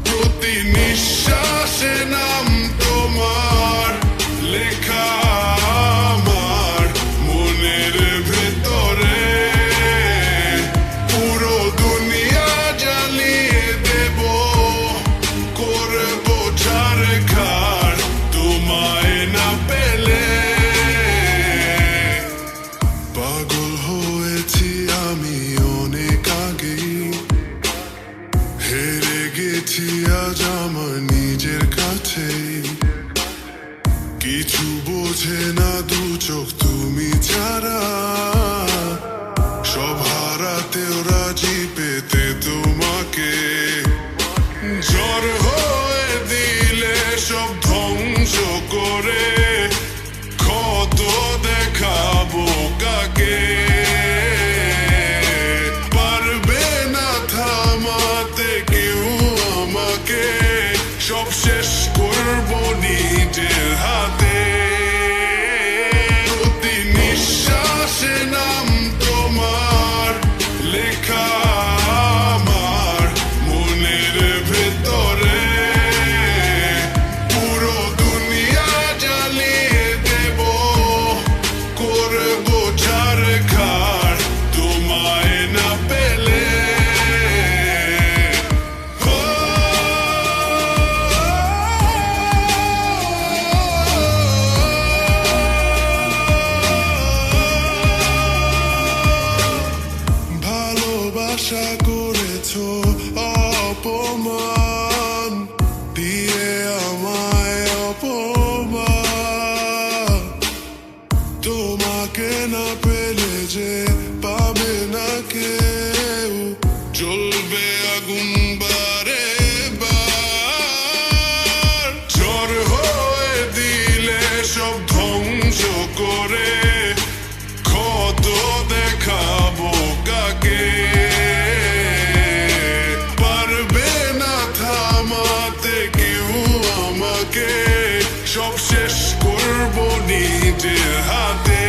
প্রতি নিঃশ্বাসে নাম তোমার লেখা আমার মনের ভেতরে, পুরো দুনিয়া জ্বালিয়ে দেব, করব ছারখার তোমায় না পেলে। পাগল হয়েছি আমি অনেক আগেই, হেরে গেছি আজ আমার নিজের কাছেই। কিছু বোঝে না দু চোখ তুমি ছাড়া, সব হারাতেও রাজি পেতে তোমাকে। ঝড় হয়ে দিলে সব ধ্বংস করে, ক্ষত দেখাবো কাকে। পারবে না থামাতে কেউ আমাকে, সব শেষ করবো নিজের হাতে। প্রতি নিঃশ্বাসে নাম তোমার লেখা আমার মনের ভেতরে, পুরো দুনিয়া জ্বালিয়ে দেব, করব ছারখার তোমায় না পেলে। ভালোবাসা করেছো অপমান দিয়ে আমায়, অপমান। তোমাকে না পেলে যে পাবে না কেউ, জ্বলবে আগুন বারে বার। ঝড় হয়ে দিলে সব ধ্বংস করে, ক্ষত দেখাবো কাকে। পারবে না থামাতে কেউ আমাকে, সব শেষ করবো নিজের হাতে।